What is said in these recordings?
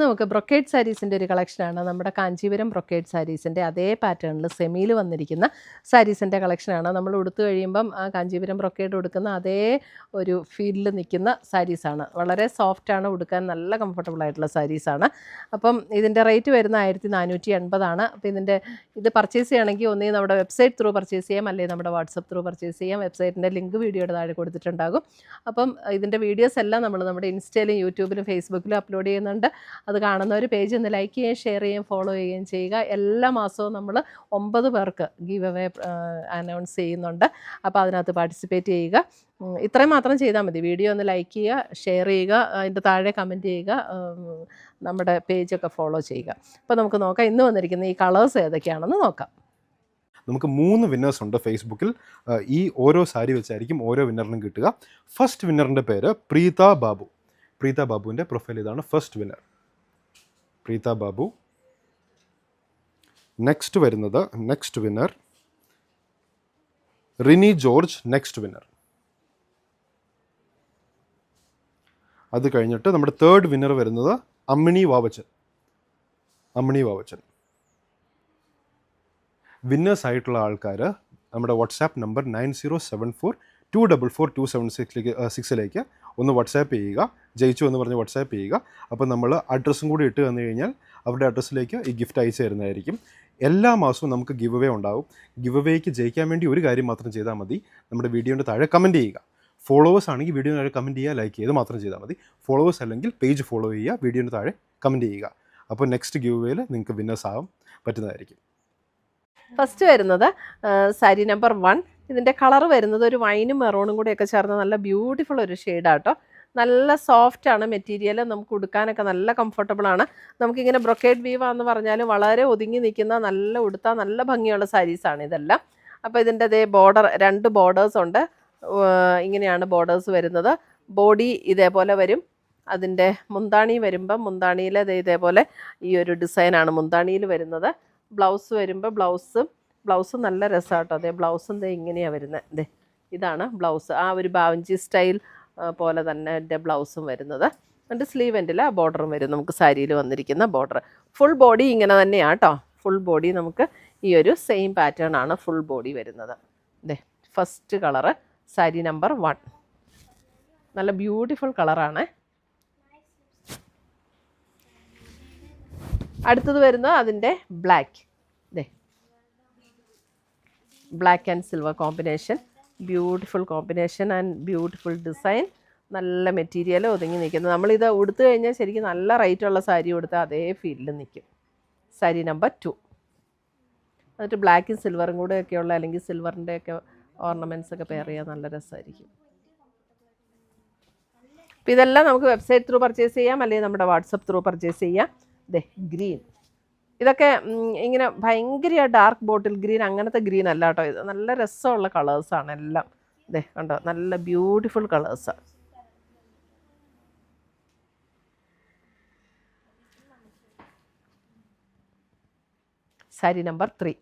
നമുക്ക് ബ്രൊക്കേഡ് സാരീസിൻ്റെ ഒരു കളക്ഷനാണ്. നമ്മുടെ കാഞ്ചീപുരം ബ്രൊക്കേഡ് സാരീസിൻ്റെ അതേ പാറ്റേണിൽ സെമിയിൽ വന്നിരിക്കുന്ന സാരീസിൻ്റെ കളക്ഷനാണ്. നമ്മൾ ഉടുത്തു കഴിയുമ്പം ആ കാഞ്ചീപുരം ബ്രൊക്കേഡ് ഉടുക്കുന്ന അതേ ഒരു ഫീലിൽ നിൽക്കുന്ന സാരീസാണ്. വളരെ സോഫ്റ്റാണ്, ഉടുക്കാൻ നല്ല കംഫർട്ടബിൾ ആയിട്ടുള്ള സാരീസാണ്. അപ്പം ഇതിൻ്റെ റേറ്റ് വരുന്ന 1480. അപ്പോൾ ഇത് പർച്ചേസ് ചെയ്യണമെങ്കിൽ ഒന്നേ നമ്മുടെ വെബ്സൈറ്റ് ത്രൂ പർച്ചേസ് ചെയ്യാം, അല്ലെങ്കിൽ നമ്മുടെ വാട്സപ്പ് ത്രൂ പർച്ചേസ് ചെയ്യാം. വെബ്സൈറ്റിൻ്റെ ലിങ്ക് വീഡിയോയുടെ താഴെ കൊടുത്തിട്ടുണ്ടാകും. അപ്പം ഇതിൻ്റെ വീഡിയോസ് എല്ലാം നമ്മൾ നമ്മുടെ ഇൻസ്റ്റയിലും യൂട്യൂബിലും ഫേസ്ബുക്കിലും അപ്ലോഡ് ചെയ്യുന്നുണ്ട്. അത് കാണുന്നവർ പേജ് ഒന്ന് ലൈക്ക് ചെയ്യുകയും ഷെയർ ചെയ്യുകയും ഫോളോ ചെയ്യുകയും ചെയ്യുക. എല്ലാ മാസവും നമ്മൾ 9 പേർക്ക് ഗീവ് അവേ അനൗൺസ് ചെയ്യുന്നുണ്ട്. അപ്പോൾ അതിനകത്ത് പാർട്ടിസിപ്പേറ്റ് ചെയ്യുക. ഇത്രയും മാത്രം ചെയ്താൽ മതി. വീഡിയോ ഒന്ന് ലൈക്ക് ചെയ്യുക, ഷെയർ ചെയ്യുക, അതിൻ്റെ താഴെ കമൻറ്റ് ചെയ്യുക, നമ്മുടെ പേജൊക്കെ ഫോളോ ചെയ്യുക. അപ്പോൾ നമുക്ക് നോക്കാം ഇന്ന് വന്നിരിക്കുന്ന ഈ കളേഴ്സ് ഏതൊക്കെയാണെന്ന് നോക്കാം. നമുക്ക് 3 വിന്നേഴ്സ് ഉണ്ട് ഫേസ്ബുക്കിൽ. ഈ ഓരോ സാരി വെച്ചായിരിക്കും ഓരോ വിന്നറിനും കിട്ടുക. ഫസ്റ്റ് വിന്നറിൻ്റെ പേര് പ്രീത ബാബു. പ്രീത ബാബുവിൻ്റെ പ്രൊഫൈൽ ഇതാണ്. First winner Preetha Babu. Next winner Rini George. Next winner. അത് കഴിഞ്ഞിട്ട് നമ്മുടെ തേർഡ് വിന്നർ വരുന്നത് അമ്മിണി വാവച്ചൻ. വിന്നേഴ്സ് ആയിട്ടുള്ള ആൾക്കാർ നമ്മുടെ വാട്സാപ്പ് നമ്പർ 9074244276 ഒന്ന് വാട്സാപ്പ് ചെയ്യുക. ജയിച്ചു എന്ന് പറഞ്ഞ് വാട്സാപ്പ് ചെയ്യുക. അപ്പോൾ നമ്മൾ അഡ്രസ്സും കൂടി ഇട്ട് തന്നു കഴിഞ്ഞാൽ അവരുടെ അഡ്രസ്സിലേക്ക് ഈ ഗിഫ്റ്റ് അയച്ചു തരുന്നതായിരിക്കും. എല്ലാ മാസവും നമുക്ക് ഗിവ് അവേ ഉണ്ടാവും. ഗിവ് അവേക്ക് ജയിക്കാൻ വേണ്ടി ഒരു കാര്യം മാത്രം ചെയ്താൽ മതി. നമ്മുടെ വീഡിയോൻ്റെ താഴെ കമൻറ്റ് ചെയ്യുക. ഫോളോവേഴ്സ് ആണെങ്കിൽ വീഡിയോൻ്റെ താഴെ കമൻറ്റ് ചെയ്യുക, ലൈക്ക് ചെയ്ത് മാത്രം ചെയ്താൽ മതി. ഫോളോവേഴ്സ് അല്ലെങ്കിൽ പേജ് ഫോളോ ചെയ്യുക, വീഡിയോൻ്റെ താഴെ കമൻറ്റ് ചെയ്യുക. അപ്പോൾ നെക്സ്റ്റ് ഗിവ് അവേയിൽ നിങ്ങൾക്ക് വിന്നേഴ്സ് ആവാൻ പറ്റുന്നതായിരിക്കും. ഫസ്റ്റ് വരുന്നത് സാരി നമ്പർ 1. ഇതിൻ്റെ കളർ വരുന്നത് ഒരു വൈനും മെറൂണും കൂടെയൊക്കെ ചേർന്ന് നല്ല ബ്യൂട്ടിഫുൾ ഒരു ഷെയ്ഡാട്ടോ. നല്ല സോഫ്റ്റാണ് മെറ്റീരിയൽ. നമുക്ക് ഉടുക്കാനൊക്കെ നല്ല കംഫർട്ടബിളാണ്. നമുക്കിങ്ങനെ ബ്രൊക്കേഡ് വീവാന്ന് പറഞ്ഞാൽ വളരെ ഒതുങ്ങി നിൽക്കുന്ന ഉടുത്താൽ നല്ല ഭംഗിയുള്ള സാരീസാണ് ഇതെല്ലാം. അപ്പോൾ ഇതിൻ്റെ ബോർഡർ 2 ബോർഡേഴ്സ് ഉണ്ട്. ഇങ്ങനെയാണ് ബോർഡേഴ്സ് വരുന്നത്. ബോഡി ഇതേപോലെ വരും. അതിൻ്റെ മുന്താണി വരുമ്പം മുന്താണിയിൽ ഇതേപോലെ ഈ ഒരു ഡിസൈനാണ് മുന്താണിയിൽ വരുന്നത്. ബ്ലൗസ് വരുമ്പോൾ ബ്ലൗസ് നല്ല രസമാട്ടോ. ബ്ലൗസും ഇങ്ങനെയാണ് വരുന്നത്. ഇതാണ് ബ്ലൗസ്. ആ ഒരു ബാവഞ്ചി സ്റ്റൈൽ പോലെ തന്നെ എൻ്റെ ബ്ലൗസും വരുന്നത്. എന്നിട്ട് സ്ലീവ് എൻഡിൽ ആ ബോർഡറും വരും. നമുക്ക് സാരിയിൽ വന്നിരിക്കുന്ന ബോർഡർ ഫുൾ ബോഡി ഇങ്ങനെ തന്നെയാണ് കേട്ടോ. ഫുൾ ബോഡി നമുക്ക് ഈ ഒരു സെയിം പാറ്റേൺ ആണ് ഫുൾ ബോഡി വരുന്നത്. First colour sari number 1. നല്ല ബ്യൂട്ടിഫുൾ കളറാണ്. അടുത്തത് വരുന്നത് അതിൻ്റെ black and silver combination. Beautiful combination and beautiful design. നല്ല മെറ്റീരിയൽ ഒതുങ്ങി നിൽക്കുന്നത്. നമ്മളിത് ഉടുത്തു കഴിഞ്ഞാൽ ശരിക്കും നല്ല റേറ്റുള്ള സാരി കൊടുത്താൽ അതേ ഫീൽഡിൽ നിൽക്കും. സാരി നമ്പർ 2. എന്നിട്ട് ബ്ലാക്കും സിൽവറും കൂടെയൊക്കെയുള്ള അല്ലെങ്കിൽ സിൽവറിൻ്റെയൊക്കെ ഓർണമെൻറ്റ്സ് ഒക്കെ പെയർ ചെയ്യാൻ നല്ല രസമായിരിക്കും. അപ്പോൾ ഇതെല്ലാം നമുക്ക് വെബ്സൈറ്റ് ത്രൂ പർച്ചേസ് ചെയ്യാം, അല്ലെങ്കിൽ നമ്മുടെ വാട്സപ്പ് ത്രൂ പർച്ചേസ് ചെയ്യാം. ഗ്രീൻ. ഇതൊക്കെ ഇങ്ങനെ ഭയങ്കര ഡാർക്ക് ബോട്ടിൽ ഗ്രീൻ അങ്ങനത്തെ ഗ്രീൻ അല്ല കേട്ടോ. ഇത് നല്ല രസമുള്ള കളേഴ്സാണ് എല്ലാം. കണ്ടോ, നല്ല ബ്യൂട്ടിഫുൾ കളേഴ്സാണ്. സാരി നമ്പർ 3.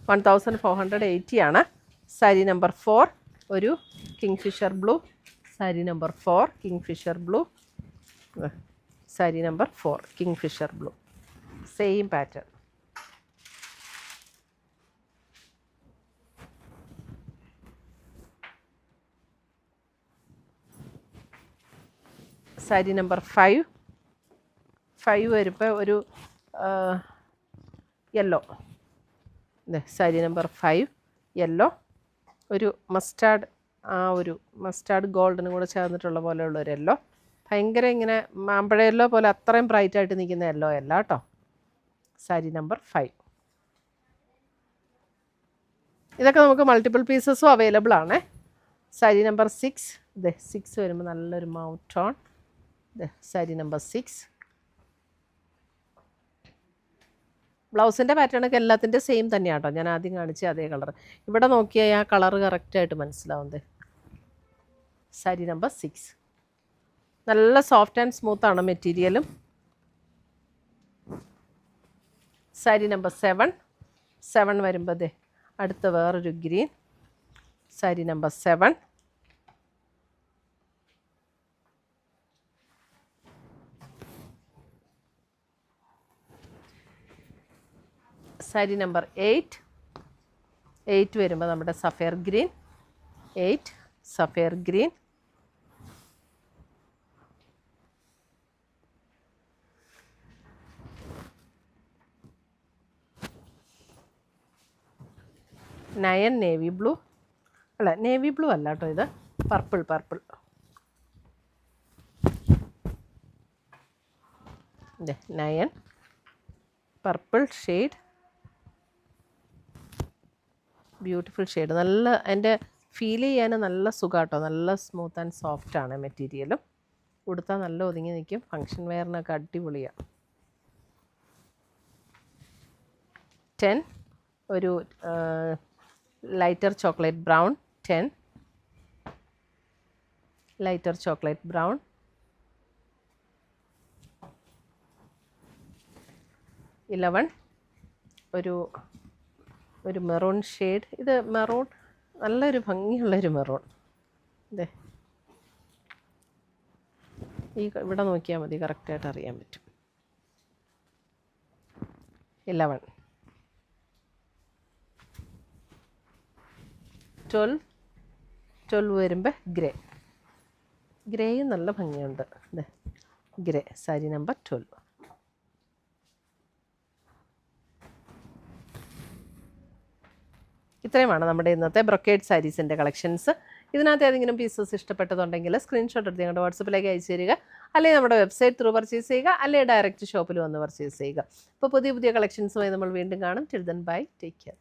1480 ആണ്. സാരി നമ്പർ 4 ഒരു kingfisher blue. Sari number 4 kingfisher blue. Sari number 4 kingfisher blue. Same pattern. Sari number 5 വരുമ്പോൾ ഒരു യെല്ലോ. Sari number 5 yellow. ഒരു മസ്റ്റാർഡ് ഗോൾഡിനും കൂടെ ചേർന്നിട്ടുള്ള പോലെയുള്ള ഒരു യെല്ലോ. ഭയങ്കര ഇങ്ങനെ മാമ്പഴ യെല്ലോ പോലെ അത്രയും ബ്രൈറ്റായിട്ട് നിൽക്കുന്ന യെല്ലോ അല്ല കേട്ടോ. സാരി നമ്പർ 5. ഇതൊക്കെ നമുക്ക് മൾട്ടിപ്പിൾ പീസസും അവൈലബിൾ ആണ്. സാരി നമ്പർ 6. 6 വരുമ്പോൾ നല്ലൊരു മൗത്ത് ഓൺ. സാരി നമ്പർ 6. ബ്ലൗസിൻ്റെ പാറ്റേണൊക്കെ എല്ലാത്തിൻ്റെ സെയിം തന്നെയാണ് കേട്ടോ. ഞാൻ ആദ്യം കാണിച്ച അതേ കളർ. ഇവിടെ നോക്കിയാൽ ആ കളറ് കറക്റ്റായിട്ട് മനസ്സിലാവുന്നത്. സാരി നമ്പർ 6. നല്ല സോഫ്റ്റ് ആൻഡ് സ്മൂത്താണ് മെറ്റീരിയലും. സാരി നമ്പർ 7 വരുമ്പോൾ അടുത്ത വേറൊരു green. Sari number 7. Sari number 8 വരുമ്പോൾ നമ്മുടെ sapphire green, 8 sapphire green. Nine navy blue, അല്ല നേവി ബ്ലൂ അല്ല കേട്ടോ, ഇത് purple. Nine purple shade, beautiful shade. നല്ല എൻ്റെ ഫീൽ ചെയ്യാൻ നല്ല സുഖാട്ടോ, നല്ല സ്മൂത്ത് ആൻഡ് സോഫ്റ്റ് ആണ് മെറ്റീരിയലും. ഉടുത്താൽ നല്ല ഒതുങ്ങി നിൽക്കും, ഫങ്ഷൻ വെയറിനൊക്കെ അടിപൊളിയാണ്. 10 ഒരു lighter chocolate brown, 10 lighter chocolate brown. 11 ഒരു മെറൂൺ ഷെയ്ഡ്. ഇത് മെറൂൺ നല്ലൊരു ഭംഗിയുള്ളൊരു മെറൂൺ. ഇതേ ഇവിടെ നോക്കിയാൽ മതി, കറക്റ്റായിട്ട് അറിയാൻ പറ്റും. 11 12 വരുമ്പോൾ ഗ്രേയും നല്ല ഭംഗിയുണ്ട്. അതെ ഗ്രേ സാരി നമ്പർ 12. ഇത്രയുമാണ് നമ്മുടെ ഇന്നത്തെ ബ്രൊക്കേഡ് സാരീസിൻ്റെ കളക്ഷൻസ്. ഇതിനകത്ത് ഏതെങ്കിലും പീസസ് ഇഷ്ടപ്പെട്ടതുണ്ടെങ്കിൽ സ്ക്രീൻഷോട്ട് എടുത്ത് ഞങ്ങളുടെ വാട്സപ്പിലേക്ക് അയച്ചു തരിക, അല്ലെങ്കിൽ നമ്മുടെ വെബ്സൈറ്റ് ത്രൂ പർച്ചേസ് ചെയ്യുക, അല്ലെങ്കിൽ ഡയറക്റ്റ് ഷോപ്പിൽ വന്ന് പർച്ചേസ് ചെയ്യുക. അപ്പോൾ പുതിയ കളക്ഷൻസുമായി നമ്മൾ വീണ്ടും കാണും. Till then bye, take care.